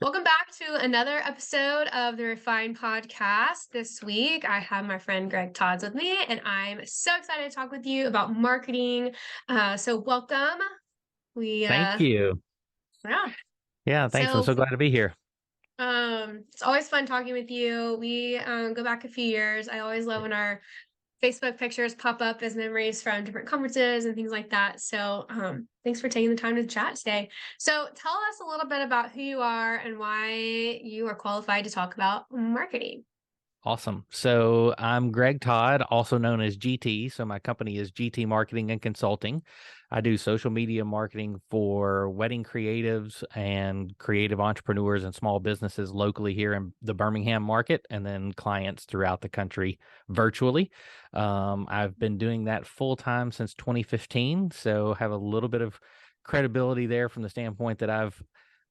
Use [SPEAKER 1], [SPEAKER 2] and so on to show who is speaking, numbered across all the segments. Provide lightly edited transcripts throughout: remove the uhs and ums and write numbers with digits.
[SPEAKER 1] Welcome back to another episode of the Refined Podcast. This week, I have my friend Greg Todd with me, and I'm so excited to talk with you about marketing. So welcome. We,
[SPEAKER 2] Thank you.
[SPEAKER 1] yeah.
[SPEAKER 2] Yeah, thanks. I'm
[SPEAKER 1] So,
[SPEAKER 2] so glad to be here.
[SPEAKER 1] it's always fun talking with you. We go back a few years. I always love when our Facebook pictures pop up as memories from different conferences and things like that. So, thanks for taking the time to chat today. So, tell us a little bit about who you are and why you are qualified to talk about marketing.
[SPEAKER 2] Awesome. So I'm Greg Todd, also known as GT. So my company is GT Marketing and Consulting. I do social media marketing for wedding creatives and creative entrepreneurs and small businesses locally here in the Birmingham market, and then clients throughout the country virtually. I've been doing that full time since 2015. So have a little bit of credibility there from the standpoint that I've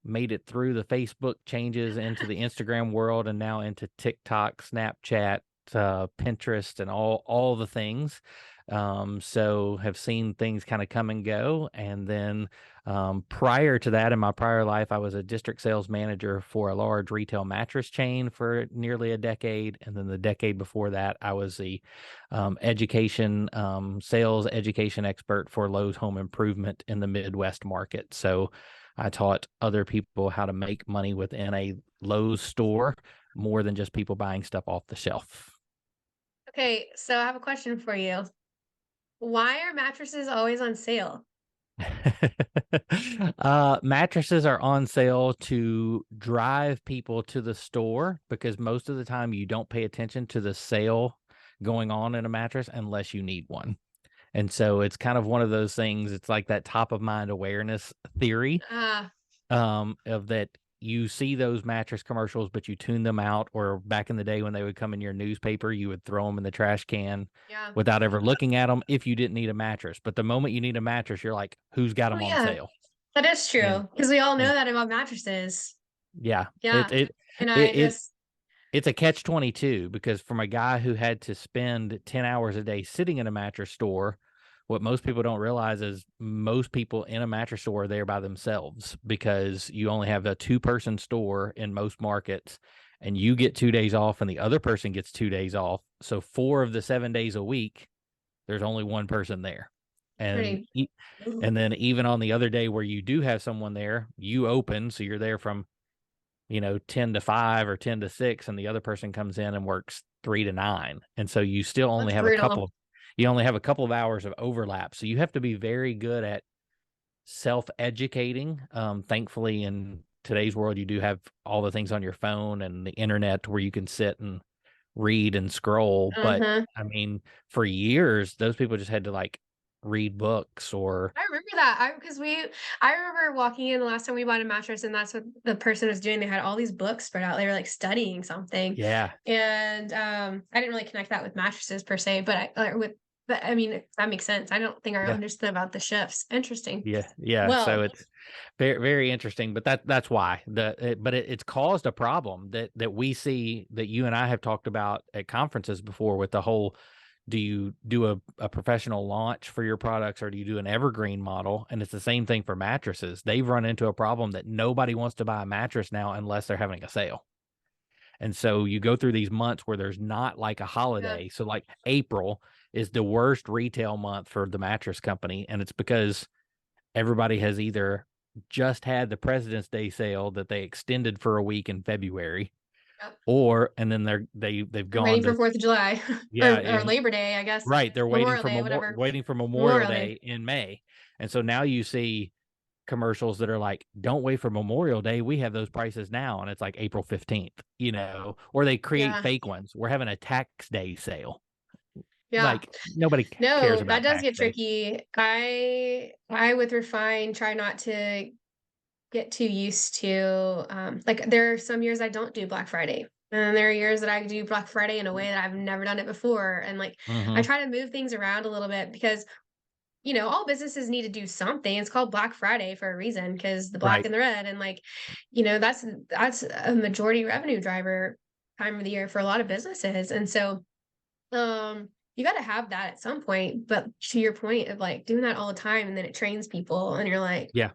[SPEAKER 2] made it through the Facebook changes into the Instagram world and now into TikTok, Snapchat, Pinterest, and all the things. So have seen things kind of come and go. And then prior to that, in my prior life, I was a district sales manager for a large retail mattress chain for nearly a decade. And then the decade before that, I was the sales education expert for Lowe's Home Improvement in the Midwest market. So I taught other people how to make money within a Lowe's store more than just people buying stuff off the shelf.
[SPEAKER 1] Okay, so I have a question for you. Why are mattresses always on sale?
[SPEAKER 2] Mattresses are on sale to drive people to the store because most of the time you don't pay attention to the sale going on in a mattress unless you need one. And so it's kind of one of those things. It's like that top of mind awareness theory
[SPEAKER 1] Ah,
[SPEAKER 2] of that you see those mattress commercials, but you tune them out. Or back in the day when they would come in your newspaper, you would throw them in the trash can
[SPEAKER 1] yeah.
[SPEAKER 2] without ever looking at them if you didn't need a mattress. But the moment you need a mattress, you're like, who's got
[SPEAKER 1] Oh,
[SPEAKER 2] them on
[SPEAKER 1] yeah,
[SPEAKER 2] sale?
[SPEAKER 1] that is
[SPEAKER 2] And
[SPEAKER 1] true because we all know
[SPEAKER 2] and
[SPEAKER 1] that about mattresses.
[SPEAKER 2] yeah,
[SPEAKER 1] Yeah, and I
[SPEAKER 2] it, it
[SPEAKER 1] just,
[SPEAKER 2] it's a catch 22 because from a guy who had to spend 10 hours a day sitting in a mattress store, what most people don't realize is most people in a mattress store are there by themselves because you only have a two-person store in most markets, and you get 2 days off and the other person gets 2 days off. So 4 of the 7 days a week, there's only one person there. And
[SPEAKER 1] pretty.
[SPEAKER 2] and then even on the other day where you do have someone there, you open, so you're there from 10 to 5 or 10 to 6, and the other person comes in and works 3 to 9. And so you still only
[SPEAKER 1] That's
[SPEAKER 2] have
[SPEAKER 1] brutal.
[SPEAKER 2] a couple of hours of overlap. So you have to be very good at self-educating. Thankfully, in today's world, you do have all the things on your phone and the internet where you can sit and read and scroll. But
[SPEAKER 1] Uh-huh.
[SPEAKER 2] I mean, for years, those people just had to like read books or,
[SPEAKER 1] I remember that. I remember walking in the last time we bought a mattress, and that's what the person was doing. They had all these books spread out. They were like studying something,
[SPEAKER 2] yeah,
[SPEAKER 1] and I didn't really connect that with mattresses per se, but I mean that makes sense. I don't think I
[SPEAKER 2] yeah.
[SPEAKER 1] understood about the shifts. Interesting.
[SPEAKER 2] Yeah, yeah. So
[SPEAKER 1] Well,
[SPEAKER 2] it's very, very interesting, but that's why it's caused a problem that we see that you and I have talked about at conferences before with the whole, do you do a professional launch for your products or do you do an evergreen model? And it's the same thing for mattresses. They've run into a problem that nobody wants to buy a mattress now unless they're having a sale. And so you go through these months where there's not like a
[SPEAKER 1] yeah.
[SPEAKER 2] holiday. So like April is the worst retail month for the mattress company, and it's because everybody has either just had the President's Day sale that they extended for a week in February,
[SPEAKER 1] Yep.
[SPEAKER 2] or and then they've
[SPEAKER 1] They're waiting
[SPEAKER 2] gone
[SPEAKER 1] for
[SPEAKER 2] to
[SPEAKER 1] 4th of July
[SPEAKER 2] yeah,
[SPEAKER 1] or
[SPEAKER 2] and
[SPEAKER 1] Labor Day, I guess.
[SPEAKER 2] right, they're
[SPEAKER 1] Memorial Day, whatever.
[SPEAKER 2] waiting for Memorial
[SPEAKER 1] Memorial Day.
[SPEAKER 2] Day in May. And so now you see commercials that are like, don't wait for Memorial Day, we have those prices now, and it's like April 15th, or they create
[SPEAKER 1] Yeah.
[SPEAKER 2] fake ones. We're having a tax day sale.
[SPEAKER 1] Yeah.
[SPEAKER 2] Like nobody cares
[SPEAKER 1] No, that
[SPEAKER 2] about
[SPEAKER 1] does
[SPEAKER 2] tax
[SPEAKER 1] get
[SPEAKER 2] day.
[SPEAKER 1] tricky. I with Refine try not to get too used to like there are some years I don't do Black Friday. And there are years that I do Black Friday in a way that I've never done it before. And like I
[SPEAKER 2] Mhm.
[SPEAKER 1] try to move things around a little bit because all businesses need to do something. It's called Black Friday for a reason because the black
[SPEAKER 2] Right.
[SPEAKER 1] and the red and like, that's a majority revenue driver time of the year for a lot of businesses. And so you got to have that at some point, but to your point of like doing that all the time and then it trains people and you're like
[SPEAKER 2] Yeah.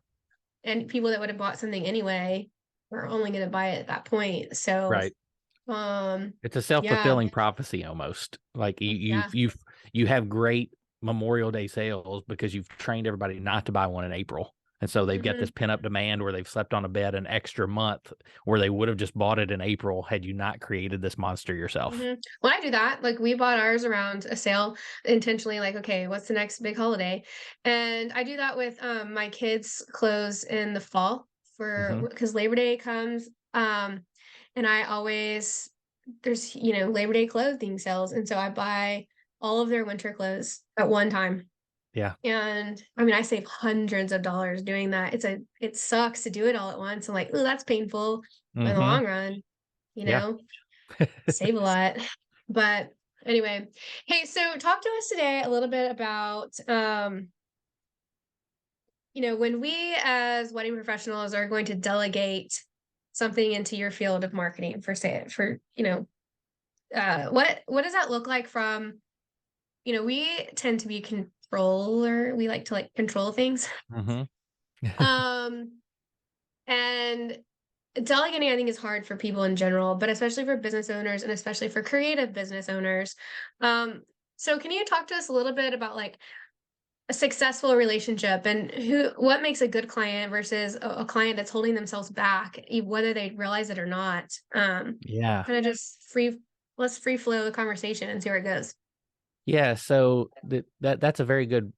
[SPEAKER 1] and people that would have bought something anyway. are only going to buy it at that point. So,
[SPEAKER 2] Right.
[SPEAKER 1] um,
[SPEAKER 2] It's a
[SPEAKER 1] yeah,
[SPEAKER 2] self-fulfilling prophecy almost. Like
[SPEAKER 1] yeah.
[SPEAKER 2] you have great Memorial Day sales because you've trained everybody not to buy one in April. And so they've got this
[SPEAKER 1] Hmm.
[SPEAKER 2] pent-up demand where they've slept on a bed an extra month where they would have just bought it in April had you not created this monster yourself.
[SPEAKER 1] Hmm. When I do that, like we bought ours around a sale intentionally, like, okay, what's the next big holiday? And I do that with my kids' clothes in the fall for
[SPEAKER 2] Hmm.
[SPEAKER 1] because Labor Day comes. And I always there's Labor Day clothing sales, and so I buy all of their winter clothes at one time.
[SPEAKER 2] Yeah.
[SPEAKER 1] And I mean, I save hundreds of dollars doing that. It sucks to do it all at once. I'm like, oh, that's painful. But in the
[SPEAKER 2] Hmm.
[SPEAKER 1] long run, you
[SPEAKER 2] Yeah.
[SPEAKER 1] know, save a lot. But anyway, hey, so talk to us today a little bit about when we as wedding professionals are going to delegate something into your field of marketing for say for, what does that look like from, we tend to be controller. We like to like control things.
[SPEAKER 2] Hmm.
[SPEAKER 1] Um and delegating I think is hard for people in general, but especially for business owners and especially for creative business owners. So can you talk to us a little bit about like a successful relationship and what makes a good client versus a client that's holding themselves back, whether they realize it or not?
[SPEAKER 2] Yeah.
[SPEAKER 1] Kind of just let's free flow the conversation and see where it goes.
[SPEAKER 2] Yeah, so that's a very good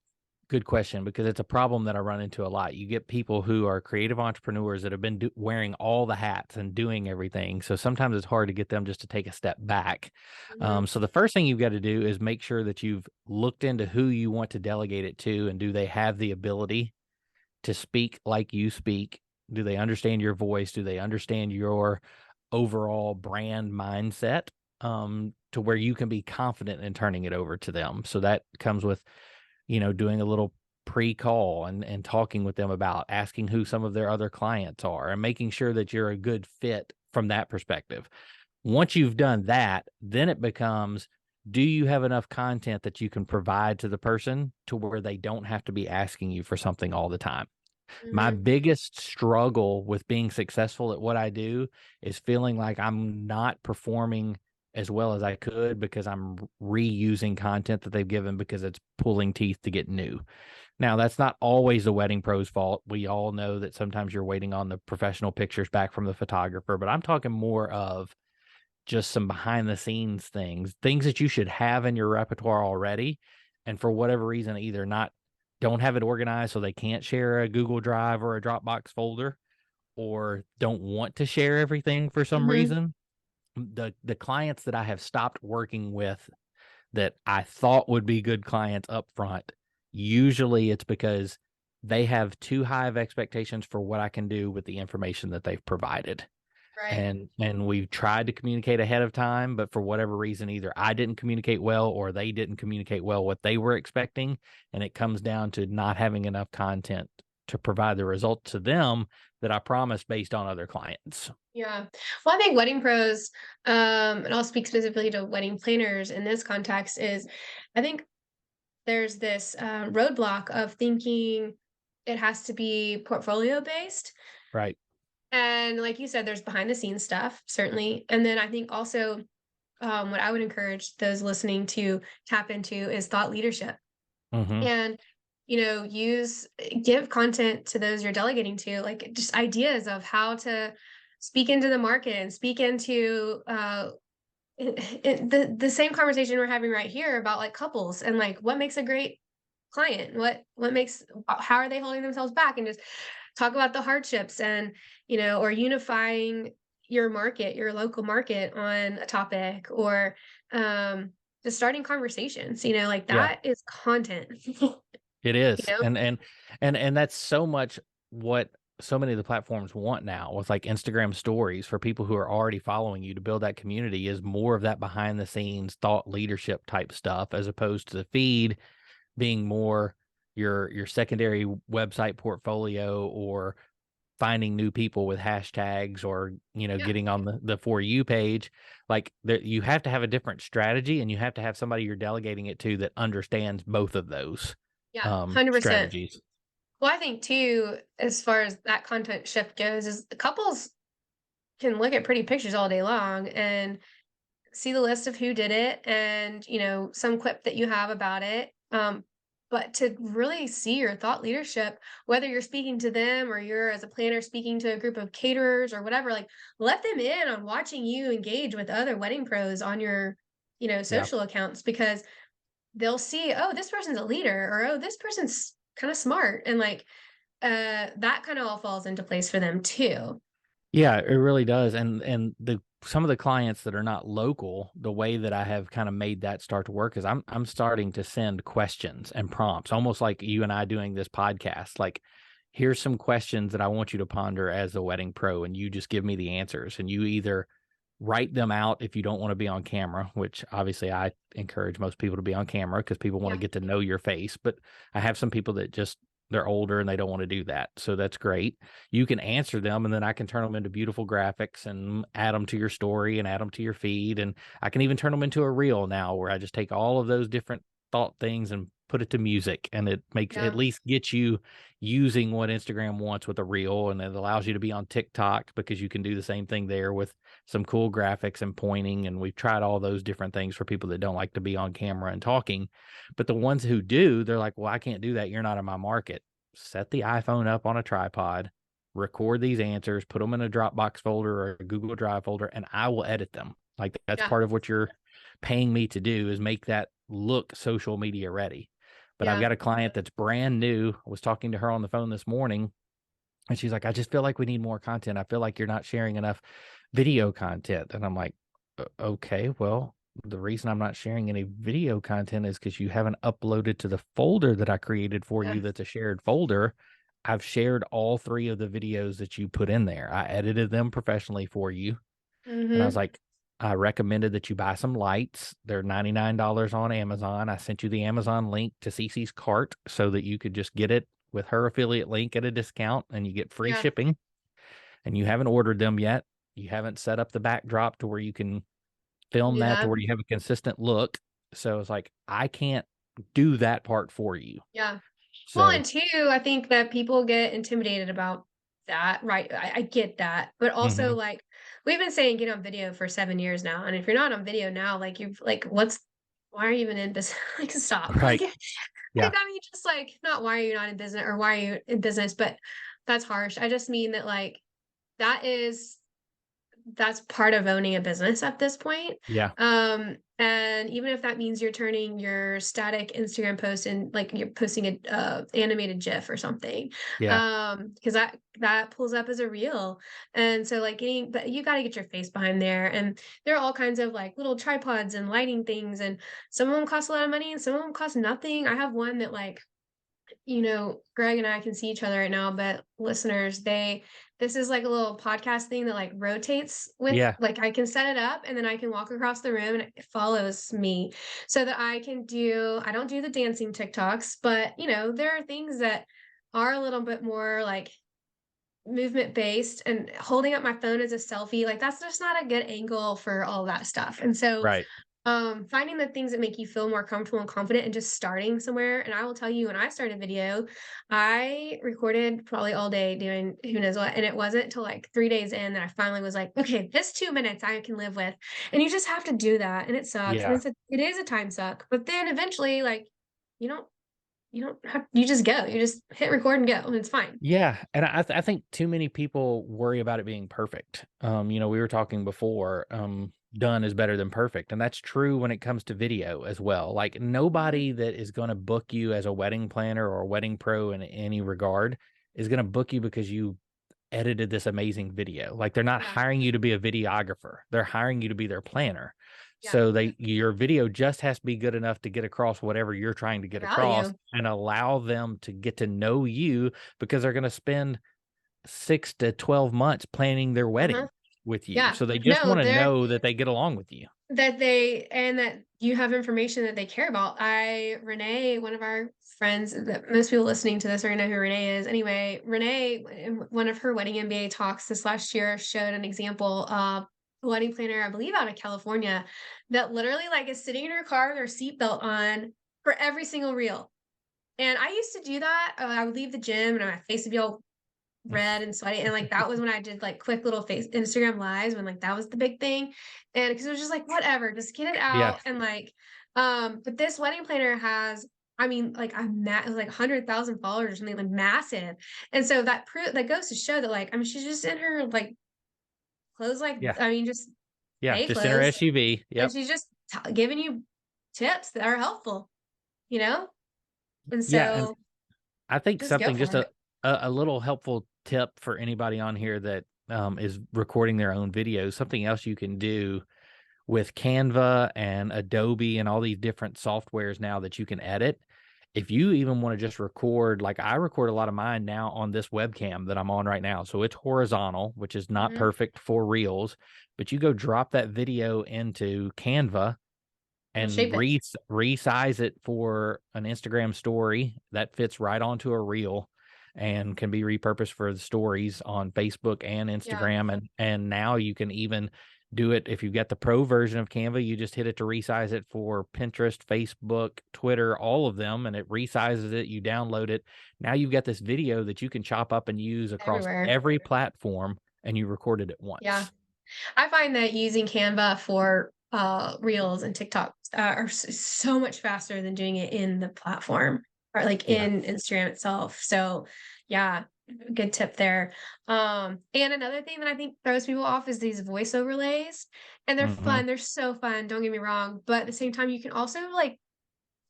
[SPEAKER 2] question because it's a problem that I run into a lot. You get people who are creative entrepreneurs that have been wearing all the hats and doing everything. So sometimes it's hard to get them just to take a step back.
[SPEAKER 1] Hmm.
[SPEAKER 2] So the first thing you've got to do is make sure that you've looked into who you want to delegate it to and do they have the ability to speak like you speak? Do they understand your voice? Do they understand your overall brand mindset? To where you can be confident in turning it over to them. So that comes with doing a little pre-call and talking with them about asking who some of their other clients are and making sure that you're a good fit from that perspective. Once you've done that, then it becomes, do you have enough content that you can provide to the person to where they don't have to be asking you for something all the time? My
[SPEAKER 1] Hmm.
[SPEAKER 2] biggest struggle with being successful at what I do is feeling like I'm not performing as well as I could because I'm reusing content that they've given because it's pulling teeth to get new. Now, that's not always the wedding pro's fault. We all know that sometimes you're waiting on the professional pictures back from the photographer, but I'm talking more of just some behind the scenes things that you should have in your repertoire already. And for whatever reason, either not don't have it organized so they can't share a Google Drive or a Dropbox folder, or don't want to share everything for some
[SPEAKER 1] Hmm.
[SPEAKER 2] reason. The clients that I have stopped working with that I thought would be good clients up front, usually it's because they have too high of expectations for what I can do with the information that they've provided.
[SPEAKER 1] Right.
[SPEAKER 2] And we've tried to communicate ahead of time, but for whatever reason, either I didn't communicate well or they didn't communicate well what they were expecting. And it comes down to not having enough content to provide the result to them that I promised based on other clients.
[SPEAKER 1] Yeah. Well, I think wedding pros, and I'll speak specifically to wedding planners in this context, is I think there's this roadblock of thinking it has to be portfolio based.
[SPEAKER 2] Right.
[SPEAKER 1] And like you said, there's behind the scenes stuff, certainly. And then I think also what I would encourage those listening to tap into is thought leadership.
[SPEAKER 2] Mm-hmm.
[SPEAKER 1] And use give content to those you're delegating to, like just ideas of how to speak into the market and speak into the same conversation we're having right here about like couples and like what makes a great client, what makes how are they holding themselves back, and just talk about the hardships and or unifying your market, your local market on a topic, or just starting conversations, like
[SPEAKER 2] Yeah.
[SPEAKER 1] that is content.
[SPEAKER 2] It
[SPEAKER 1] you
[SPEAKER 2] is.
[SPEAKER 1] know
[SPEAKER 2] And that's so much what so many of the platforms want now with like Instagram stories for people who are already following you to build that community is more of that behind the scenes thought leadership type stuff as opposed to the feed being more your secondary website portfolio or finding new people with hashtags or
[SPEAKER 1] Yeah,
[SPEAKER 2] getting on the for you page. Like there, you have to have a different strategy and you have to have somebody you're delegating it to that understands both of those
[SPEAKER 1] yeah, 100%.
[SPEAKER 2] strategies.
[SPEAKER 1] Well, I think too, as far as that content shift goes, is the couples. can look at pretty pictures all day long and see the list of who did it and, some quip that you have about it. But to really see your thought leadership, whether you're speaking to them or you're as a planner speaking to a group of caterers or whatever, like let them in on watching you engage with other wedding pros on your,
[SPEAKER 2] Yeah.
[SPEAKER 1] social accounts because they'll see, oh, this person's a leader or oh, this person's kind of smart. And like that kind of all falls into place for them too.
[SPEAKER 2] Yeah, it really does. And the some of the clients that are not local, the way that I have kind of made that start to work is I'm starting to send questions and prompts, almost like you and I doing this podcast. Like, here's some questions that I want you to ponder as a wedding pro, and you just give me the answers. And you either write them out if you don't want to be on camera, which obviously I encourage most people to be on camera because people want to
[SPEAKER 1] Yeah.
[SPEAKER 2] get to know your face. But I have some people that just they're older and they don't want to do that. So that's great. You can answer them and then I can turn them into beautiful graphics and add them to your story and add them to your feed. And I can even turn them into a reel now where I just take all of those different thought things and put it to music, and it makes at
[SPEAKER 1] Yeah.
[SPEAKER 2] least get you using what Instagram wants with a reel, and it allows you to be on TikTok because you can do the same thing there with some cool graphics and pointing. And we've tried all those different things for people that don't like to be on camera and talking. But the ones who do, they're like, well, I can't do that. You're not in my market. Set the iPhone up on a tripod, record these answers, put them in a Dropbox folder or a Google Drive folder, and I will edit them. Like that's
[SPEAKER 1] Yeah.
[SPEAKER 2] part of what you're paying me to do is make that look social media ready. But I've
[SPEAKER 1] Yeah.
[SPEAKER 2] got a client that's brand new. I was talking to her on the phone this morning and she's like, I just feel like we need more content. I feel like you're not sharing enough video content. And I'm like, Okay, well, the reason I'm not sharing any video content is because you haven't uploaded to the folder that I created for
[SPEAKER 1] Yeah.
[SPEAKER 2] you that's a shared folder. I've shared all three of the videos that you put in there. I edited them professionally for you. And I was
[SPEAKER 1] Mm-hmm.
[SPEAKER 2] like, I recommended that you buy some lights. They're $99 on Amazon. I sent you the Amazon link to Cece's cart so that you could just get it with her affiliate link at a discount and you get free
[SPEAKER 1] Yeah.
[SPEAKER 2] shipping. And you haven't ordered them yet. You haven't set up the backdrop to where you can film
[SPEAKER 1] Do
[SPEAKER 2] that to
[SPEAKER 1] that.
[SPEAKER 2] where you have a consistent look. So it's like, I can't do that part for you.
[SPEAKER 1] Yeah. Well, and
[SPEAKER 2] So,
[SPEAKER 1] two, I think that people get intimidated about that, right? I get that. But also,
[SPEAKER 2] mhm,
[SPEAKER 1] like, we've been saying get on video for 7 years now. And if you're not on video now, like, why are you even in business? Like, stop. Like,
[SPEAKER 2] right. Yeah.
[SPEAKER 1] I mean, just like, not why are you not in business or why are you in business, but that's harsh. I just mean that, like, that is that's part of owning a business at this point.
[SPEAKER 2] Yeah.
[SPEAKER 1] And even if that means you're turning your static Instagram post and like you're posting a animated GIF or something,
[SPEAKER 2] Yeah.
[SPEAKER 1] because that pulls up as a reel, and so like but you got to get your face behind there, and there are all kinds of like little tripods and lighting things, and some of them cost a lot of money and some of them cost nothing. I have one that like Greg and I can see each other right now, but listeners, this is like a little podcast thing that like rotates with
[SPEAKER 2] Yeah.
[SPEAKER 1] like I can set it up and then I can walk across the room and it follows me so that I don't do the dancing TikToks, but there are things that are a little bit more like movement based and holding up my phone as a selfie, like that's just not a good angle for all that stuff. And so
[SPEAKER 2] Right.
[SPEAKER 1] finding the things that make you feel more comfortable and confident and just starting somewhere. And I will tell you, when I started video, I recorded probably all day doing who knows what. And it wasn't until like 3 days in that I finally was like, okay, this 2 minutes I can live with. And you just have to do that. And it sucks. And
[SPEAKER 2] Yeah.
[SPEAKER 1] it is a time suck. But then eventually, like, you don't, you just go. You just hit record and go. And it's fine.
[SPEAKER 2] Yeah, and I think too many people worry about it being perfect. We were talking before, done is better than perfect, and that's true when it comes to video as well. Like
[SPEAKER 1] Mhm.
[SPEAKER 2] nobody that is going to book you as a wedding planner or a wedding pro in any regard is going to book you because you edited this amazing video. Like they're not
[SPEAKER 1] Yeah.
[SPEAKER 2] hiring you to be a videographer. They're hiring you to be their planner.
[SPEAKER 1] Yeah.
[SPEAKER 2] So your video just has to be good enough to get across whatever you're trying to
[SPEAKER 1] The
[SPEAKER 2] get across
[SPEAKER 1] value.
[SPEAKER 2] and allow them to get to know you because they're going to spend 6 to 12 months planning their
[SPEAKER 1] Uh-huh.
[SPEAKER 2] wedding with you.
[SPEAKER 1] Yeah.
[SPEAKER 2] So they just
[SPEAKER 1] No,
[SPEAKER 2] want to
[SPEAKER 1] they're
[SPEAKER 2] know that they get along with you.
[SPEAKER 1] that you have information that they care about. Renee, one of our friends that most people listening to this are gonna know who Renee is. Anyway, Renee, in one of her wedding MBA talks this last year, showed an example of a wedding planner, I believe out of California, that literally like is sitting in her car with her seatbelt on for every single reel. And I used to do that. I would leave the gym and my face would be all red and sweaty. And like that was when I did like quick little face Instagram lives when like that was the big thing. And because it was just like whatever, just get it
[SPEAKER 2] Yeah.
[SPEAKER 1] out. And like but this wedding planner has I mean, like like 100,000 followers or something like massive. And so that goes to show that like I mean she's just in her like clothes like
[SPEAKER 2] Yeah.
[SPEAKER 1] I mean just
[SPEAKER 2] Yeah.
[SPEAKER 1] day
[SPEAKER 2] Just in her
[SPEAKER 1] clothes
[SPEAKER 2] SUV.
[SPEAKER 1] and
[SPEAKER 2] Yep.
[SPEAKER 1] she's just giving you tips that are helpful, you know? And
[SPEAKER 2] Yeah. And
[SPEAKER 1] so
[SPEAKER 2] I think
[SPEAKER 1] just go
[SPEAKER 2] something, just
[SPEAKER 1] for it.
[SPEAKER 2] a little helpful tip for anybody on here that is recording their own videos, something else you can do with Canva and Adobe and all these different softwares now that you can edit. If you even want to just record, like I record a lot of mine now on this webcam that I'm on right now. So it's horizontal, which is not
[SPEAKER 1] Mhm.
[SPEAKER 2] perfect for reels, but you go drop that video into Canva
[SPEAKER 1] It'll
[SPEAKER 2] and
[SPEAKER 1] shape it.
[SPEAKER 2] resize it for an Instagram story that fits right onto a reel and can be repurposed for the stories on Facebook and
[SPEAKER 1] Yeah,
[SPEAKER 2] Instagram. And now you can even do it if you've got the pro version of Canva, you just hit it to resize it for Pinterest, Facebook, Twitter, all of them, and it resizes it, you download it. Now you've got this video that you can chop up and use across
[SPEAKER 1] everywhere.
[SPEAKER 2] every platform, and you recorded it
[SPEAKER 1] Yeah.
[SPEAKER 2] once.
[SPEAKER 1] I find that using Canva for Reels and TikTok are so much faster than doing it in the platform or like
[SPEAKER 2] Yeah.
[SPEAKER 1] in Instagram itself. So, yeah, good tip there. And another thing that I think throws people off is these voice overlays, and they're
[SPEAKER 2] Hmm.
[SPEAKER 1] fun. They're so fun. Don't get me wrong, but at the same time, you can also like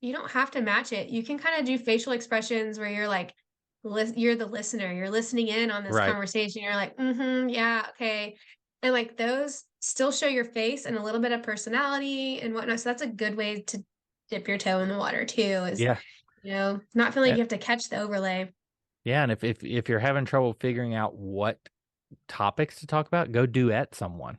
[SPEAKER 1] you don't have to match it. You can kind of do facial expressions where you're like, you're the listener. You're listening in on this
[SPEAKER 2] Right.
[SPEAKER 1] conversation. You're like, mm-hmm, yeah, okay. And like those still show your face and a little bit of personality and whatnot. So that's a good way to dip your toe in the water too, is,
[SPEAKER 2] Yeah.
[SPEAKER 1] not feeling like you have to catch the overlay.
[SPEAKER 2] Yeah, and if you're having trouble figuring out what topics to talk about, go duet someone.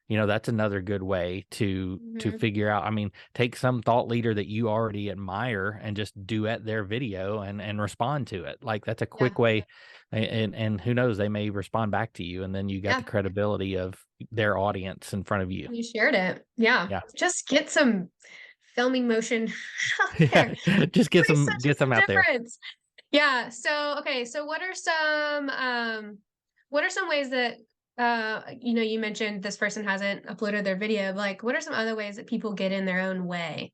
[SPEAKER 2] That's another good way to
[SPEAKER 1] Hmm.
[SPEAKER 2] figure out. I mean, take some thought leader that you already admire and just duet their video and respond to it. Like that's a
[SPEAKER 1] Yeah.
[SPEAKER 2] quick way, and who knows, they may respond back to you, and then you got the
[SPEAKER 1] Yeah.
[SPEAKER 2] credibility of their audience in front of you.
[SPEAKER 1] You shared it. Yeah.
[SPEAKER 2] Yeah,
[SPEAKER 1] Just get some filming motion out
[SPEAKER 2] yeah,
[SPEAKER 1] there.
[SPEAKER 2] just
[SPEAKER 1] Makes such
[SPEAKER 2] get some
[SPEAKER 1] a
[SPEAKER 2] out there.
[SPEAKER 1] difference. Yeah. So, okay. So what are some ways that, you mentioned this person hasn't uploaded their video, but, like, what are some other ways that people get in their own way?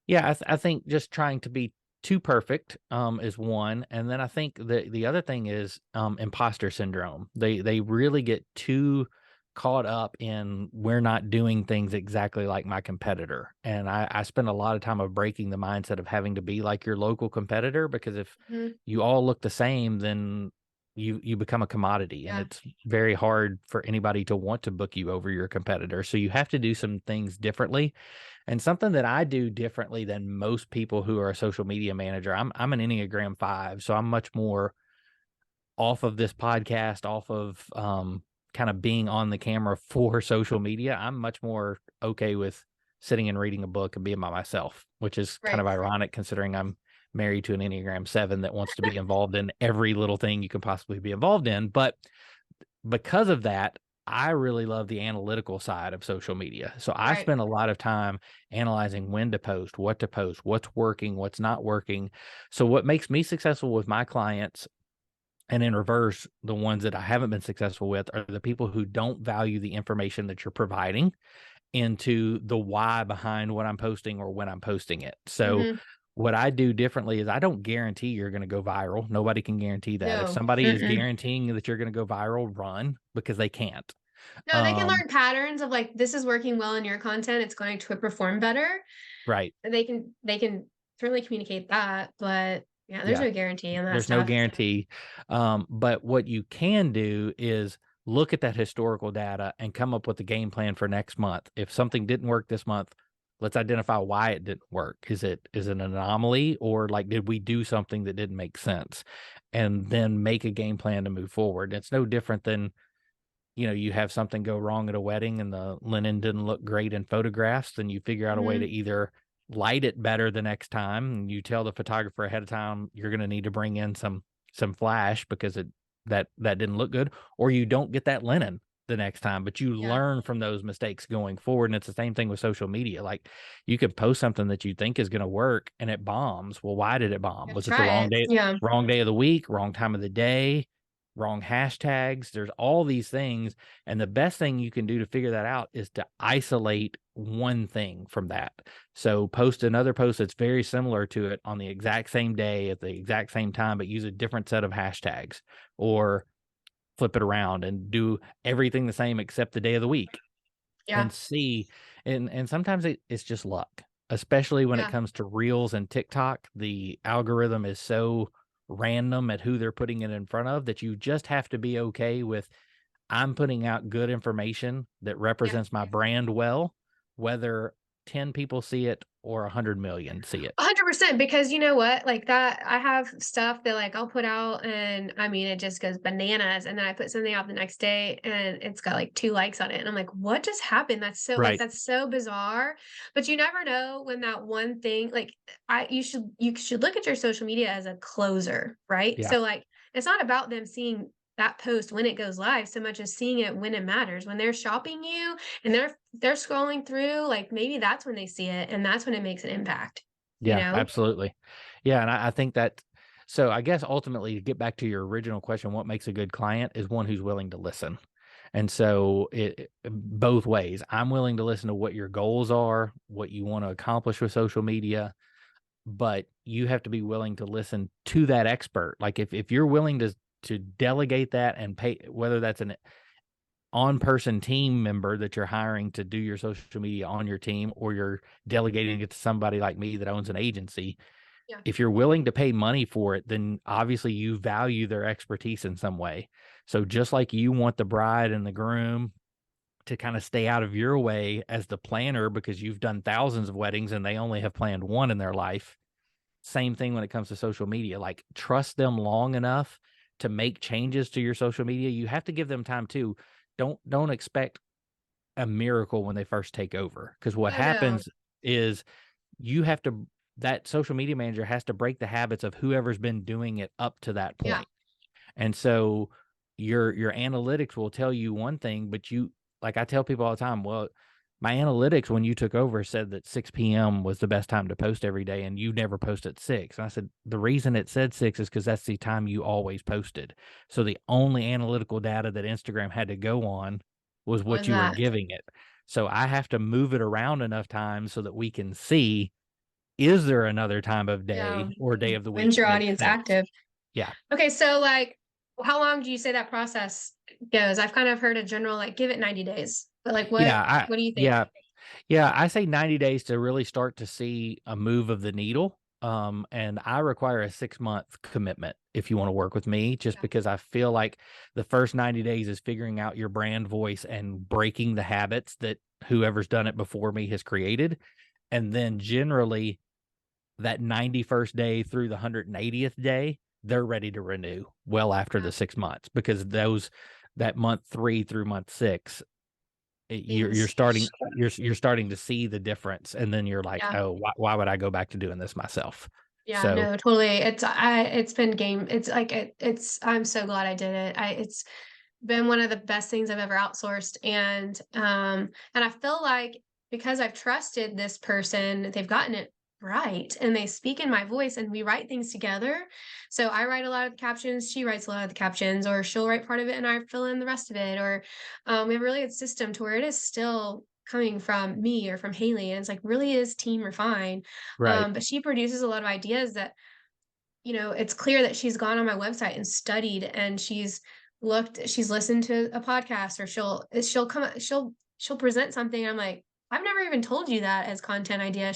[SPEAKER 2] Yeah, I think just trying to be too perfect is one, and then I think the other thing is imposter syndrome. They really get too caught up in we're not doing things exactly like my competitor, and I spend a lot of time of breaking the mindset of having to be like your local competitor, because if
[SPEAKER 1] Mhm.
[SPEAKER 2] you all look the same, then you become a commodity, and
[SPEAKER 1] Yeah.
[SPEAKER 2] it's very hard for anybody to want to book you over your competitor. So you have to do some things differently, and something that I do differently than most people who are a social media manager. I'm an Enneagram 5, so I'm much more off of this podcast, off of kind of being on the camera for social media. I'm much more okay with sitting and reading a book and being by myself, which is kind
[SPEAKER 1] Right.
[SPEAKER 2] of ironic considering I'm married to an Enneagram 7 that wants to be involved in every little thing you can possibly be involved in. But because of that, I really love the analytical side of social media. So I
[SPEAKER 1] Right.
[SPEAKER 2] spend a lot of time analyzing when to post, what's working, what's not working. So what makes me successful with my clients, and in reverse, the ones that I haven't been successful with, are the people who don't value the information that you're providing into the why behind what I'm posting or when I'm posting it. So
[SPEAKER 1] Mhm.
[SPEAKER 2] what I do differently is I don't guarantee you're going to go viral. Nobody can guarantee that. If
[SPEAKER 1] No.
[SPEAKER 2] somebody is
[SPEAKER 1] Mm-mm.
[SPEAKER 2] guaranteeing that you're going to go viral, run, because they can't.
[SPEAKER 1] No, they can
[SPEAKER 2] Um,
[SPEAKER 1] learn patterns of, like, this is working well in your content, it's going to perform better.
[SPEAKER 2] right.
[SPEAKER 1] They can certainly communicate that, but, yeah, there's
[SPEAKER 2] Yeah.
[SPEAKER 1] no guarantee on that
[SPEAKER 2] There's no
[SPEAKER 1] stuff.
[SPEAKER 2] guarantee. But what you can do is look at that historical data and come up with a game plan for next month. If something didn't work this month, let's identify why it didn't work. Is it an anomaly, or like did we do something that didn't make sense? And then make a game plan to move forward. It's no different than, you have something go wrong at a wedding and the linen didn't look great in photographs, then you figure out a way to
[SPEAKER 1] Mhm.
[SPEAKER 2] either light it better the next time, and you tell the photographer ahead of time you're going to need to bring in some flash because that didn't look good, or you don't get that linen the next time, but you
[SPEAKER 1] Yeah.
[SPEAKER 2] learn from those mistakes going forward. And it's the same thing with social media. Like, you could post something that you think is going to work and it bombs. Well, why did it bomb?
[SPEAKER 1] Gotta
[SPEAKER 2] Was it the
[SPEAKER 1] try it. Yeah.
[SPEAKER 2] wrong day of the week, wrong time of the day? wrong hashtags. There's all these things. And the best thing you can do to figure that out is to isolate one thing from that. So post another post that's very similar to it on the exact same day at the exact same time, but use a different set of hashtags, or flip it around and do everything the same except the day of the week,
[SPEAKER 1] Yeah.
[SPEAKER 2] and see. And sometimes it's just luck, especially when it
[SPEAKER 1] Yeah.
[SPEAKER 2] comes to reels and TikTok. The algorithm is so random at who they're putting it in front of that you just have to be okay with, I'm putting out good information that
[SPEAKER 1] Yeah.
[SPEAKER 2] represents my brand well, whether 10 people see it or 100 million see it.
[SPEAKER 1] 100%, because you know what? Like that, I have stuff that like I'll put out and I mean it just goes bananas. And then I put something out the next day and it's got like 2 likes on it. And I'm like, what just happened? That's so like
[SPEAKER 2] Right.
[SPEAKER 1] that's so bizarre. But you never know when that one thing like I you should look at your social media as a closer, right?
[SPEAKER 2] Yeah.
[SPEAKER 1] So like it's not about them seeing that post when it goes live so much as seeing it when it matters. When they're shopping you and they're scrolling through, like maybe that's when they see it and that's when it makes an impact, you
[SPEAKER 2] Yeah,
[SPEAKER 1] know?
[SPEAKER 2] absolutely. Yeah, and I think that, so I guess ultimately to get back to your original question, what makes a good client is one who's willing to listen. And so both ways. I'm willing to listen to what your goals are, what you want to accomplish with social media, but you have to be willing to listen to that expert. Like if you're willing to delegate that and pay, whether that's an on-person team member that you're hiring to do your social media on your team, or you're delegating it to somebody like me that owns an agency,
[SPEAKER 1] Yeah.
[SPEAKER 2] if you're willing to pay money for it, then obviously you value their expertise in some way. So just like you want the bride and the groom to kind of stay out of your way as the planner because you've done thousands of weddings and they only have planned one in their life, same thing when it comes to social media. Like, trust them long enough to make changes to your social media. You have to give them time too. Don't expect a miracle when they first take over, because what
[SPEAKER 1] Oh, no.
[SPEAKER 2] happens is you have to, that social media manager has to break the habits of whoever's been doing it up to that
[SPEAKER 1] Yeah.
[SPEAKER 2] point. And so your analytics will tell you one thing, but you, like I tell people all the time, well, my analytics when you took over said that 6 p.m. was the best time to post every day, and you never post at 6. And I said, the reason it said 6 is because that's the time you always posted. So the only analytical data that Instagram had to go on was
[SPEAKER 1] Was
[SPEAKER 2] what you were
[SPEAKER 1] that?
[SPEAKER 2] giving it. So I have to move it around enough times so that we can see, is there another time of
[SPEAKER 1] Yeah.
[SPEAKER 2] day or day of the week
[SPEAKER 1] When's
[SPEAKER 2] that
[SPEAKER 1] your
[SPEAKER 2] makes
[SPEAKER 1] audience
[SPEAKER 2] sense?
[SPEAKER 1] active?
[SPEAKER 2] Yeah.
[SPEAKER 1] Okay, so, like, how long do you say that process goes? I've kind of heard a general, like, give it 90 days, but, like,
[SPEAKER 2] Yeah, I
[SPEAKER 1] what do you think?
[SPEAKER 2] yeah. Yeah, I say 90 days to really start to see a move of the needle. And I require a 6-month commitment if you want to work with me, just
[SPEAKER 1] Yeah.
[SPEAKER 2] because I feel like the first 90 days is figuring out your brand voice and breaking the habits that whoever's done it before me has created. And then generally that 91st day through the 180th day, they're ready to renew well after
[SPEAKER 1] Yeah.
[SPEAKER 2] the 6 months, because that month 3 through month 6, you're
[SPEAKER 1] Things.
[SPEAKER 2] starting, you're starting to see the difference, and then you're like,
[SPEAKER 1] Yeah.
[SPEAKER 2] oh, why would I go back to doing this myself?
[SPEAKER 1] Yeah,
[SPEAKER 2] So
[SPEAKER 1] no, totally. It's been game. It's like it's I'm so glad I did it. It's been one of the best things I've ever outsourced. And I feel like because I've trusted this person, they've gotten it right and they speak in my voice and we write things together. So I write a lot of the captions, she writes a lot of the captions, or she'll write part of it and I fill in the rest of it. Or we have a really good system to where it is still coming from me or from Haley. And it's like really is team refined.
[SPEAKER 2] right,
[SPEAKER 1] But she produces a lot of ideas that, it's clear that she's gone on my website and studied and she's listened to a podcast, or she'll present something. I'm like, I've never even told you that as content idea.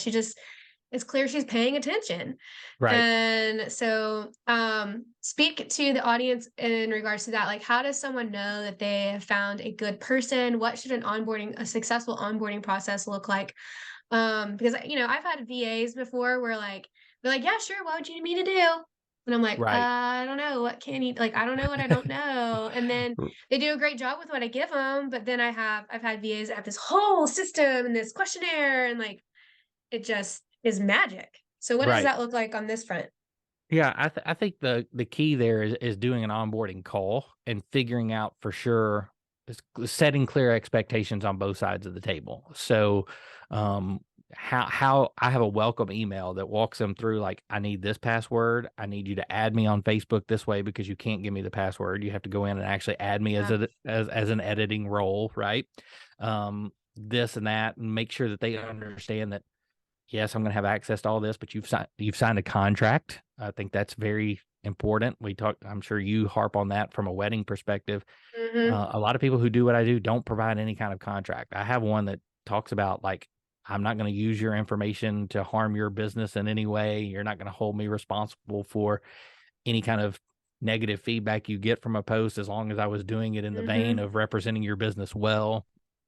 [SPEAKER 1] It's clear she's paying attention.
[SPEAKER 2] right.
[SPEAKER 1] And so, speak to the audience in regards to that. Like, how does someone know that they have found a good person? What should a successful onboarding process look like? Because I've had VAs before where like they're like, yeah, sure, what would you need me to do? And I'm like,
[SPEAKER 2] Right.
[SPEAKER 1] I don't know. What can you like? I don't know what I don't know. And then they do a great job with what I give them. But then I've had VAs that have this whole system and this questionnaire, and like it just is magic. So what does
[SPEAKER 2] Right.
[SPEAKER 1] that look like on this front?
[SPEAKER 2] Yeah, I think the key there is doing an onboarding call and figuring out for sure, setting clear expectations on both sides of the table. So, how I have a welcome email that walks them through, like, I need this password. I need you to add me on Facebook this way because you can't give me the password. You have to go in and actually add me as
[SPEAKER 1] Yeah.
[SPEAKER 2] as an editing role, right? This and that, and make sure that they understand that yes, I'm going to have access to all this, but you've signed a contract. I think that's very important. I'm sure you harp on that from a wedding perspective.
[SPEAKER 1] Hmm.
[SPEAKER 2] A lot of people who do what I do don't provide any kind of contract. I have one that talks about, like, I'm not going to use your information to harm your business in any way. You're not going to hold me responsible for any kind of negative feedback you get from a post, as long as I was doing it in the vein
[SPEAKER 1] Hmm.
[SPEAKER 2] of representing your business well.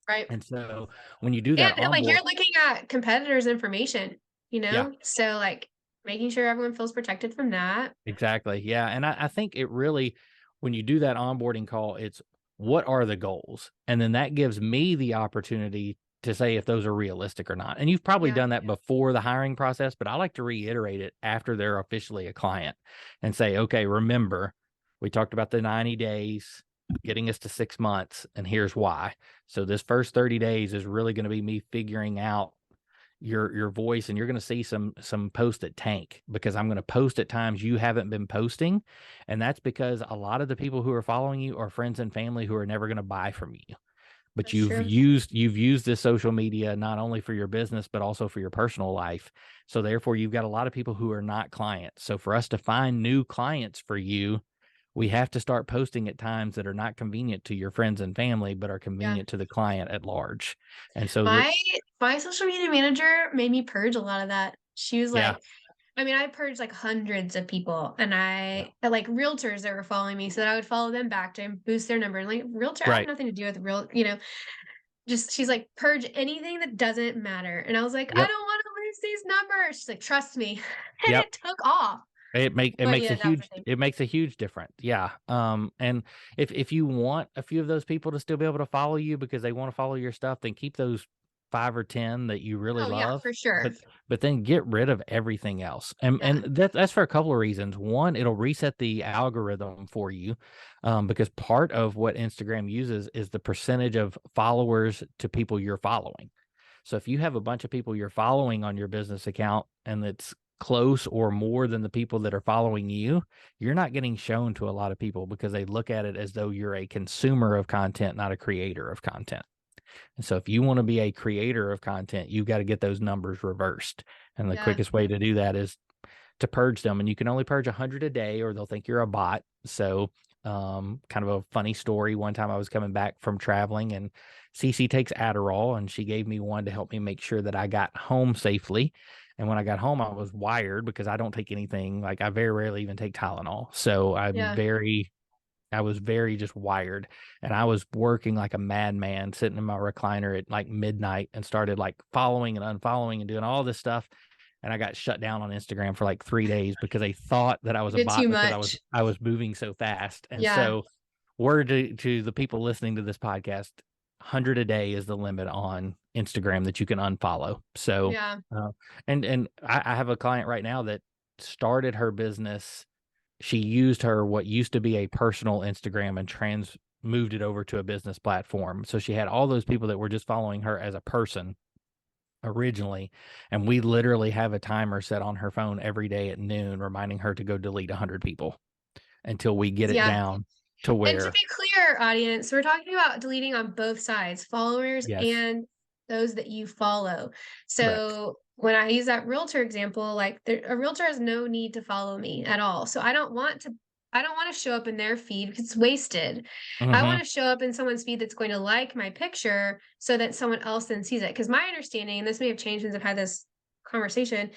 [SPEAKER 1] Right.
[SPEAKER 2] And so when you do that
[SPEAKER 1] And like
[SPEAKER 2] onboard,
[SPEAKER 1] you're looking at competitors' information,
[SPEAKER 2] yeah,
[SPEAKER 1] so like making sure everyone feels protected from that.
[SPEAKER 2] exactly. Yeah. And I think it really, when you do that onboarding call, it's what are the goals? And then that gives me the opportunity to say if those are realistic or not. And you've probably
[SPEAKER 1] Yeah.
[SPEAKER 2] done that before the hiring process, but I like to reiterate it after they're officially a client and say, okay, remember, we talked about the 90 days getting us to 6 months, and here's why. So this first 30 days is really going to be me figuring out your voice, and you're going to see some posts that tank because I'm going to post at times you haven't been posting, and that's because a lot of the people who are following you are friends and family who are never going to buy from you, but
[SPEAKER 1] That's
[SPEAKER 2] you've
[SPEAKER 1] true.
[SPEAKER 2] used this social media not only for your business but also for your personal life. So therefore you've got a lot of people who are not clients. So for us to find new clients for you, we have to start posting at times that are not convenient to your friends and family but are
[SPEAKER 1] Yeah.
[SPEAKER 2] convenient to the client at large. And so that,
[SPEAKER 1] My social media manager made me purge a lot of that. She was
[SPEAKER 2] yeah,
[SPEAKER 1] like, I mean, I purged like hundreds of people, and
[SPEAKER 2] yeah,
[SPEAKER 1] like realtors that were following me so that I would follow them back to boost their numbers. Like realtor, I have
[SPEAKER 2] right,
[SPEAKER 1] nothing to do with just she's like, purge anything that doesn't matter. And I was like, I
[SPEAKER 2] yep.
[SPEAKER 1] don't want to lose these numbers. She's like, trust me. And
[SPEAKER 2] Yep.
[SPEAKER 1] it took off.
[SPEAKER 2] It
[SPEAKER 1] But
[SPEAKER 2] makes a
[SPEAKER 1] yeah, that was the
[SPEAKER 2] huge
[SPEAKER 1] thing.
[SPEAKER 2] difference. Yeah. And if you want a few of those people to still be able to follow you because they want to follow your stuff, then keep those 5 or 10 that you really
[SPEAKER 1] Oh yeah,
[SPEAKER 2] love.
[SPEAKER 1] for sure.
[SPEAKER 2] But then get rid of everything else. And
[SPEAKER 1] Yeah.
[SPEAKER 2] that's for a couple of reasons. One, it'll reset the algorithm for you. Because part of what Instagram uses is the percentage of followers to people you're following. So if you have a bunch of people you're following on your business account and it's close or more than the people that are following you, you're not getting shown to a lot of people because they look at it as though you're a consumer of content, not a creator of content. And so if you want to be a creator of content, you've got to get those numbers reversed. And the
[SPEAKER 1] Yeah.
[SPEAKER 2] quickest way to do that is to purge them. And you can only purge 100 a day or they'll think you're a bot. So kind of a funny story. One time I was coming back from traveling and Cece takes Adderall and she gave me one to help me make sure that I got home safely. And when I got home, I was wired because I don't take anything. Like I very rarely even take Tylenol. So
[SPEAKER 1] Yeah.
[SPEAKER 2] I was very just wired, and I was working like a madman sitting in my recliner at like midnight and started like following and unfollowing and doing all this stuff. And I got shut down on Instagram for like 3 days because they thought that I
[SPEAKER 1] You
[SPEAKER 2] was a
[SPEAKER 1] did too
[SPEAKER 2] bot because
[SPEAKER 1] much.
[SPEAKER 2] I was moving so fast. And
[SPEAKER 1] Yeah.
[SPEAKER 2] so word to the people listening to this podcast, 100 a day is the limit on Instagram that you can unfollow. So,
[SPEAKER 1] Yeah.
[SPEAKER 2] and I have a client right now that started her business. She used her what used to be a personal Instagram and moved it over to a business platform. So she had all those people that were just following her as a person originally, and we literally have a timer set on her phone every day at noon reminding her to go delete 100 people until we get it
[SPEAKER 1] Yeah.
[SPEAKER 2] down to
[SPEAKER 1] And to
[SPEAKER 2] where
[SPEAKER 1] be clear, audience, we're talking about deleting on both sides, followers
[SPEAKER 2] yes,
[SPEAKER 1] and those that you follow.
[SPEAKER 2] correct.
[SPEAKER 1] So when I use that realtor example, like a realtor has no need to follow me at all. So I don't want to show up in their feed because it's wasted. I
[SPEAKER 2] Mhm.
[SPEAKER 1] want to show up in someone's feed that's going to like my picture so that someone else then sees it. Because my understanding, and this may have changed since I've had this conversation,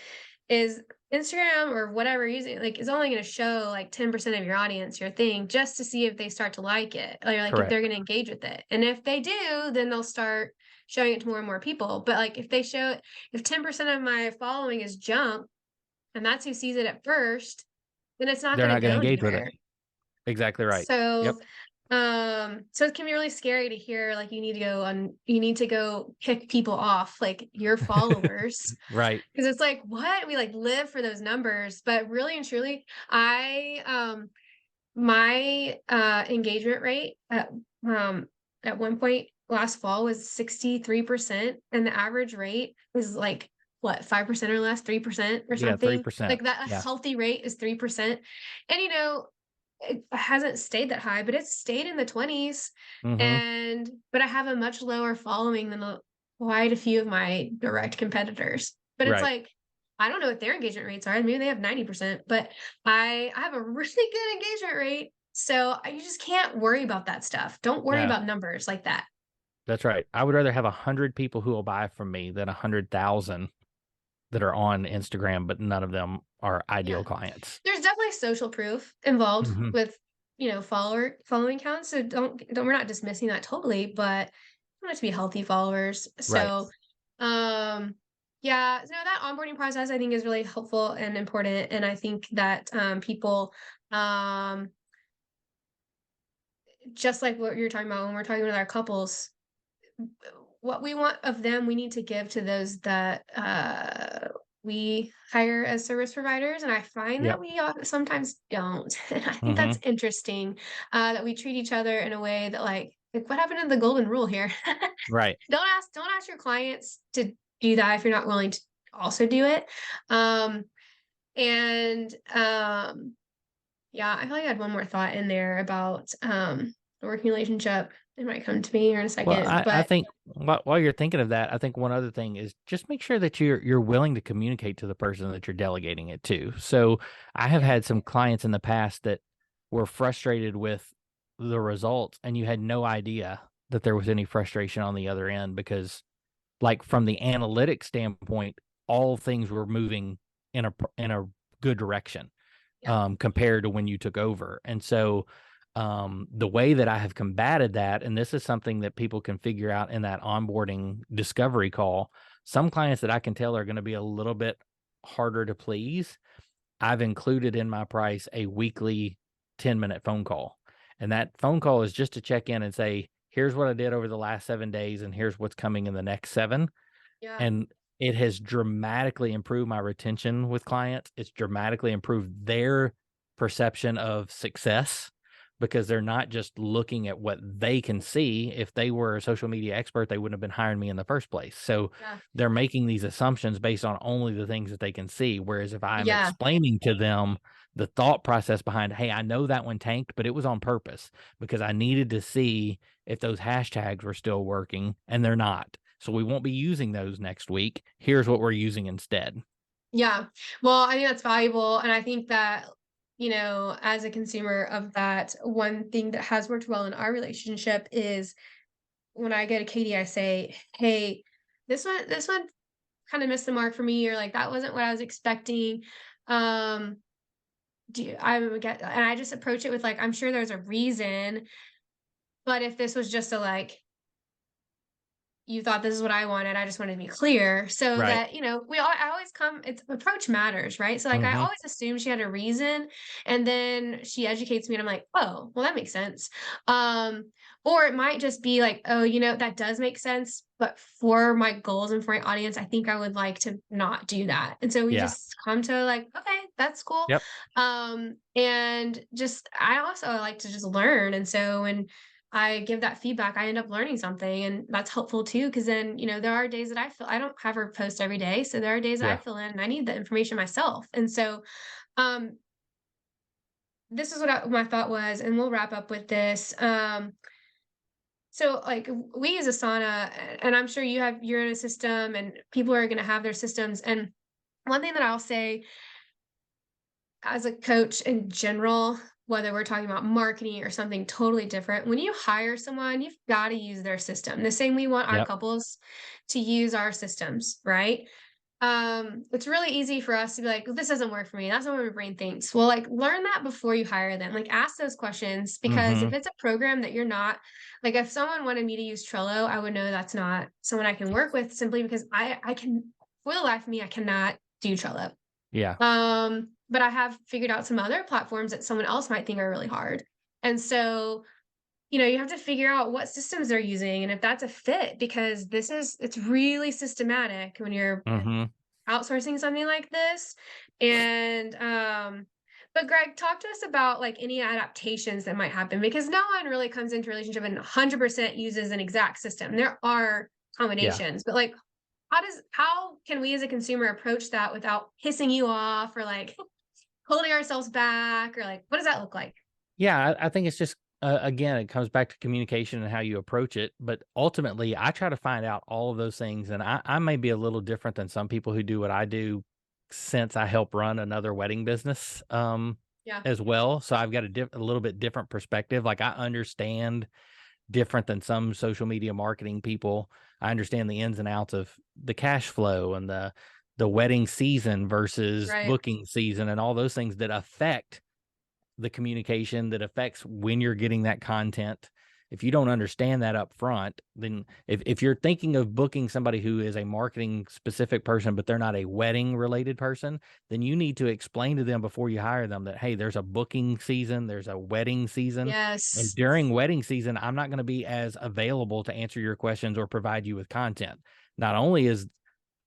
[SPEAKER 1] is Instagram or whatever using like is only going to show like 10% of your audience your thing just to see if they start to like it or like if they're
[SPEAKER 2] Correct.
[SPEAKER 1] going to engage with it. And if they do, then they'll start showing it to more and more people. But like if 10% of my following is junk and that's who sees it at first, then it's not
[SPEAKER 2] They're
[SPEAKER 1] going
[SPEAKER 2] not
[SPEAKER 1] to
[SPEAKER 2] going to
[SPEAKER 1] go
[SPEAKER 2] engage with it.
[SPEAKER 1] anywhere.
[SPEAKER 2] Exactly right. Yep.
[SPEAKER 1] So so it can be really scary to hear like you need to go pick people off like your followers
[SPEAKER 2] Right.
[SPEAKER 1] because it's like, what? We like live for those numbers. But really and truly, I my engagement rate at one point last fall was 63%, and the average rate is like what, 5% or less, 3% or
[SPEAKER 2] Yeah,
[SPEAKER 1] something.
[SPEAKER 2] 3%.
[SPEAKER 1] Like that, a
[SPEAKER 2] Yeah.
[SPEAKER 1] healthy rate is 3%. And it hasn't stayed that high, but it's stayed in the 20s.
[SPEAKER 2] Mhm.
[SPEAKER 1] But I have a much lower following than quite a few of my direct competitors. But it's
[SPEAKER 2] Right.
[SPEAKER 1] like, I don't know what their engagement rates are. Maybe they have 90%, but I have a really good engagement rate. So you just can't worry about that stuff. Don't worry
[SPEAKER 2] No,
[SPEAKER 1] about numbers like that.
[SPEAKER 2] that's right. I would rather have 100 people who will buy from me than 100,000 that are on Instagram, but none of them are ideal
[SPEAKER 1] Yeah.
[SPEAKER 2] clients.
[SPEAKER 1] There's definitely social proof involved
[SPEAKER 2] Mhm.
[SPEAKER 1] with, following counts. So don't we're not dismissing that totally, but we want it to be healthy followers.
[SPEAKER 2] Right.
[SPEAKER 1] So yeah, so that onboarding process I think is really helpful and important. And I think that people um just like what you're talking about when we're talking with our couples, what we want of them, we need to give to those that we hire as service providers. And I find that
[SPEAKER 2] Yep.
[SPEAKER 1] we sometimes don't. And I think that's
[SPEAKER 2] Mhm.
[SPEAKER 1] interesting, that we treat each other in a way that like what happened to the golden rule here?
[SPEAKER 2] Right.
[SPEAKER 1] Don't ask your clients to do that if you're not willing to also do it. Um, and yeah, I feel like I had one more thought in there about the working relationship. It might come to me here in a
[SPEAKER 2] Well,
[SPEAKER 1] second,
[SPEAKER 2] I
[SPEAKER 1] but
[SPEAKER 2] think while you're thinking of that, I think one other thing is just make sure that you're willing to communicate to the person that you're delegating it to. So I have
[SPEAKER 1] yeah,
[SPEAKER 2] had some clients in the past that were frustrated with the results, and you had no idea that there was any frustration on the other end because, like, from the analytics standpoint, all things were moving in a good direction,
[SPEAKER 1] yeah,
[SPEAKER 2] compared to when you took over. And so, the way that I have combated that, and this is something that people can figure out in that onboarding discovery call, some clients that I can tell are going to be a little bit harder to please. I've included in my price a weekly 10-minute phone call. And that phone call is just to check in and say, here's what I did over the last 7 days, and here's what's coming in the next seven.
[SPEAKER 1] yeah.
[SPEAKER 2] And it has dramatically improved my retention with clients. It's dramatically improved their perception of success because they're not just looking at what they can see. If they were a social media expert, they wouldn't have been hiring me in the first place. So
[SPEAKER 1] Yeah.
[SPEAKER 2] they're making these assumptions based on only the things that they can see. Whereas if I'm
[SPEAKER 1] Yeah.
[SPEAKER 2] explaining to them the thought process behind, hey, I know that one tanked, but it was on purpose because I needed to see if those hashtags were still working, and they're not. So we won't be using those next week. Here's what we're using instead.
[SPEAKER 1] Yeah. Well, I think that's valuable. And I think that, as a consumer of that, one thing that has worked well in our relationship is when I go to Katie, I say, hey, this one kind of missed the mark for me, or like that wasn't what I was expecting. Um, I would get, and I just approach it with like, I'm sure there's a reason, but if this was just a like, you thought this is what I wanted. I just wanted to be clear so
[SPEAKER 2] Right.
[SPEAKER 1] that, I always come, it's approach matters, right? So like I
[SPEAKER 2] Mhm.
[SPEAKER 1] always assume she had a reason, and then she educates me and I'm like, oh, well, that makes sense. Um, or it might just be like, oh, that does make sense, but for my goals and for my audience, I think I would like to not do that. And so we
[SPEAKER 2] Yeah.
[SPEAKER 1] just come to like, okay, that's cool.
[SPEAKER 2] Yep.
[SPEAKER 1] And just I also like to just learn. And so when I give that feedback, I end up learning something, and that's helpful too. Because then, there are days that I don't have her post every day, so there are days that I
[SPEAKER 2] Yeah.
[SPEAKER 1] fill in and I need the information myself. And so, um, this is what my thought was, and we'll wrap up with this. So like we use Asana, and I'm sure you have your own system, and people are going to have their systems. And one thing that I'll say as a coach in general, whether we're talking about marketing or something totally different, when you hire someone, you've got to use their system. The same we want our
[SPEAKER 2] Yep.
[SPEAKER 1] couples to use our systems, right? It's really easy for us to be like, this doesn't work for me. That's not what my brain thinks. Well, like learn that before you hire them. Like ask those questions, because if
[SPEAKER 2] Mhm.
[SPEAKER 1] it's a program that you're not, like if someone wanted me to use Trello, I would know that's not someone I can work with, simply because I can, for the life of me, I cannot do Trello.
[SPEAKER 2] Yeah.
[SPEAKER 1] But I have figured out some other platforms that someone else might think are really hard. And so, you have to figure out what systems they're using and if that's a fit, because it's really systematic when you're
[SPEAKER 2] Mhm.
[SPEAKER 1] outsourcing something like this. And But Greg, talk to us about like any adaptations that might happen because no one really comes into a relationship and 100% uses an exact system. There are
[SPEAKER 2] Yeah.
[SPEAKER 1] combinations, but like how can we as a consumer approach that without pissing you off or like holding ourselves back or like what does that look like?
[SPEAKER 2] Yeah, I think it's just again, it comes back to communication and how you approach it. But ultimately, I try to find out all of those things, and I may be a little different than some people who do what I do, since I help run another wedding business
[SPEAKER 1] Yeah.
[SPEAKER 2] as well. So I've got a little bit different perspective. Like I understand different than some social media marketing people. I understand the ins and outs of the cash flow and the wedding season versus
[SPEAKER 1] Right.
[SPEAKER 2] booking season and all those things that affect the communication, that affects when you're getting that content. If you don't understand that up front, then if you're thinking of booking somebody who is a marketing specific person, but they're not a wedding related person, then you need to explain to them before you hire them that, hey, there's a booking season, there's a wedding season. And
[SPEAKER 1] Yes.
[SPEAKER 2] during wedding season, I'm not going to be as available to answer your questions or provide you with content. Not only is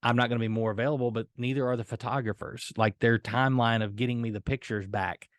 [SPEAKER 2] I'm not going to be more available, but neither are the photographers. Like their timeline of getting me the pictures back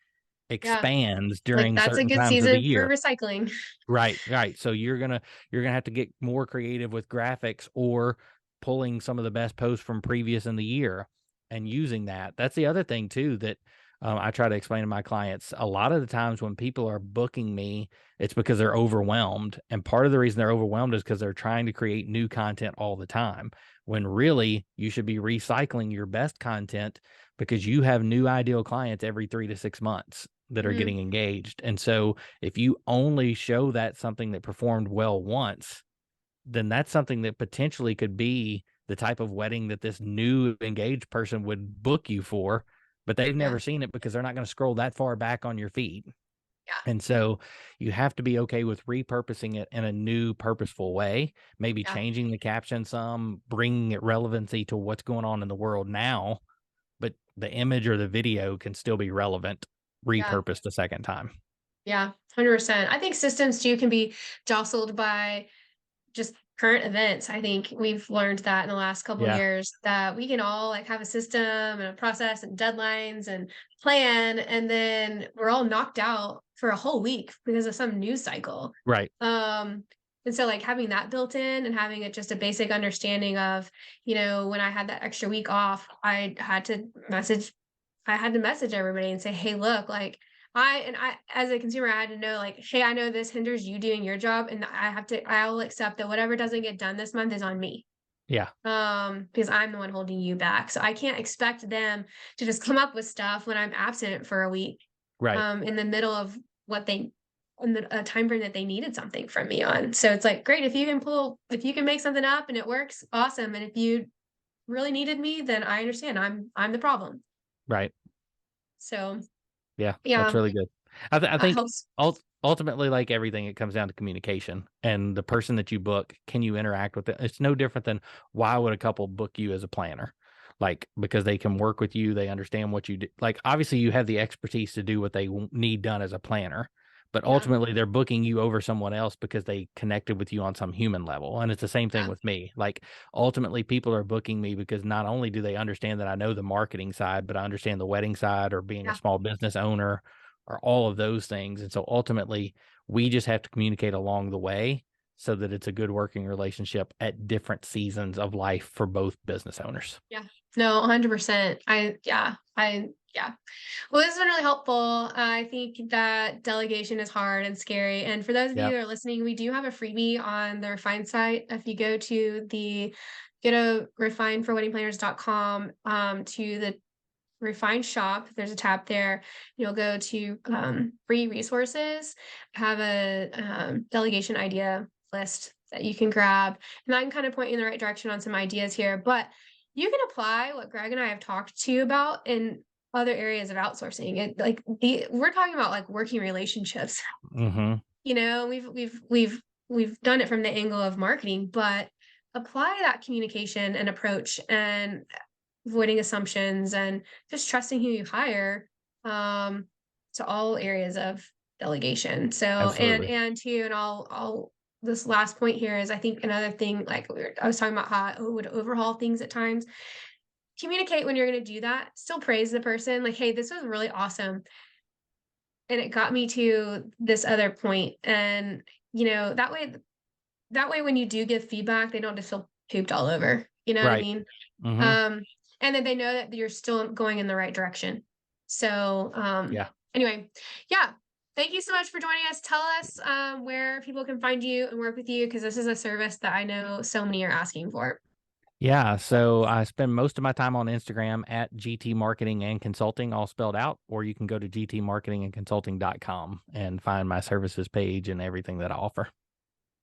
[SPEAKER 1] Yeah.
[SPEAKER 2] expands
[SPEAKER 1] Like
[SPEAKER 2] during
[SPEAKER 1] that's a
[SPEAKER 2] certain
[SPEAKER 1] good
[SPEAKER 2] times of the
[SPEAKER 1] season for
[SPEAKER 2] year.
[SPEAKER 1] recycling.
[SPEAKER 2] Right, right. So you're gonna have to get more creative with graphics or pulling some of the best posts from previous in the year and using that. That's the other thing too that I try to explain to my clients. A lot of the times when people are booking me, it's because they're overwhelmed, and part of the reason they're overwhelmed is because they're trying to create new content all the time. When really you should be recycling your best content because you have new ideal clients every 3 to 6 months that are
[SPEAKER 1] Mhm.
[SPEAKER 2] getting engaged, and so if you only show that something that performed well once, then that's something that potentially could be the type of wedding that this new engaged person would book you for, but they've
[SPEAKER 1] Yeah.
[SPEAKER 2] never seen it because they're not going to scroll that far back on your feed.
[SPEAKER 1] Yeah.
[SPEAKER 2] And so you have to be okay with repurposing it in a new purposeful way, maybe
[SPEAKER 1] Yeah.
[SPEAKER 2] changing the caption some, bringing it relevancy to what's going on in the world now, but the image or the video can still be relevant,
[SPEAKER 1] Yeah.
[SPEAKER 2] repurposed a second time.
[SPEAKER 1] Yeah. 100%. I think systems too can be jostled by just current events. I think we've learned that in the last couple
[SPEAKER 2] Yeah.
[SPEAKER 1] years that we can all like have a system and a process and deadlines and plan, and then we're all knocked out for a whole week because of some news cycle.
[SPEAKER 2] Right.
[SPEAKER 1] Um, and so like having that built in and having it just a basic understanding of, when I had that extra week off, I had to message everybody and say, "Hey, look, like I as a consumer, I had to know like, hey, I know this hinders you doing your job, and I will accept that whatever doesn't get done this month is on me.
[SPEAKER 2] Yeah.
[SPEAKER 1] Because I'm the one holding you back. So I can't expect them to just come up with stuff when I'm absent for a week,
[SPEAKER 2] Right.
[SPEAKER 1] in the middle of what they in the a time frame that they needed something from me on. So it's like, great, if you can make something up and it works, awesome. And if you really needed me, then I understand. I'm the problem.
[SPEAKER 2] Right.
[SPEAKER 1] So
[SPEAKER 2] Yeah, that's
[SPEAKER 1] yeah,
[SPEAKER 2] really good. I
[SPEAKER 1] that
[SPEAKER 2] think
[SPEAKER 1] helps.
[SPEAKER 2] ultimately, like everything, it comes down to communication and the person that you book. Can you interact with it? It's no different than why would a couple book you as a planner? Like because they can work with you, they understand what you do. Like obviously, you have the expertise to do what they need done as a planner, but
[SPEAKER 1] Yeah,
[SPEAKER 2] ultimately, they're booking you over someone else because they connected with you on some human level. And it's the same thing
[SPEAKER 1] yeah,
[SPEAKER 2] with me. Like ultimately, people are booking me because not only do they understand that I know the marketing side, but I understand the wedding side or being a
[SPEAKER 1] yeah,
[SPEAKER 2] small business owner or all of those things. And so ultimately, we just have to communicate along the way so that it's a good working relationship at different seasons of life for both business owners.
[SPEAKER 1] yeah. No, 100%. Yeah. Well, this has been really helpful. I think that delegation is hard and scary. And for those of you
[SPEAKER 2] Yep.
[SPEAKER 1] that are listening, we do have a freebie on the Refine site. If you go to refineforweddingplanners.com, to the Refine shop, there's a tab there. You'll go to free resources, have a delegation idea list that you can grab. And I can kind of point you in the right direction on some ideas here, but you can apply what Greg and I have talked to you about in other areas of outsourcing. We're talking about like working relationships.
[SPEAKER 2] Mm-hmm.
[SPEAKER 1] We've done it from the angle of marketing, but apply that communication and approach and avoiding assumptions and just trusting who you hire, um, to all areas of delegation. So
[SPEAKER 2] Absolutely.
[SPEAKER 1] and too, and I'll this last point here is I think another thing like I was talking about how I would overhaul things at times. communicate when you're going to do that. Still praise the person. Like, hey, this was really awesome. And it got me to this other point. And, that way when you do give feedback, they don't just feel pooped all over. You know what I
[SPEAKER 2] Right.
[SPEAKER 1] mean?
[SPEAKER 2] Hmm.
[SPEAKER 1] Um, and then they know that you're still going in the right direction. So,
[SPEAKER 2] Yeah.
[SPEAKER 1] anyway, yeah. Thank you so much for joining us. Tell us where people can find you and work with you, because this is a service that I know so many are asking for.
[SPEAKER 2] Yeah. So I spend most of my time on Instagram at GT Marketing and Consulting, all spelled out, or you can go to gtmarketingandconsulting.com and find my services page and everything that I offer.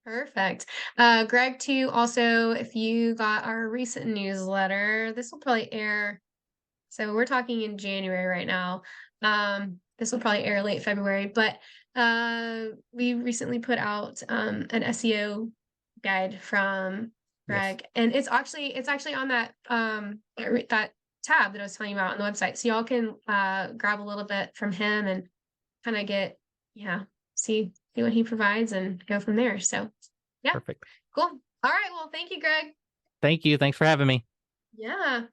[SPEAKER 1] Perfect. Greg, too, also, if you got our recent newsletter, this will probably air. So we're talking in January right now. This will probably air late February, but we recently put out an SEO guide from
[SPEAKER 2] Yes.
[SPEAKER 1] Greg, and it's actually on that tab that I was telling you about on the website. So y'all can grab a little bit from him and kind of get, yeah, see what he provides and go from there. So yeah,
[SPEAKER 2] Perfect.
[SPEAKER 1] cool. All right, well, thank you, Greg.
[SPEAKER 2] Thank you. Thanks for having me.
[SPEAKER 1] Yeah.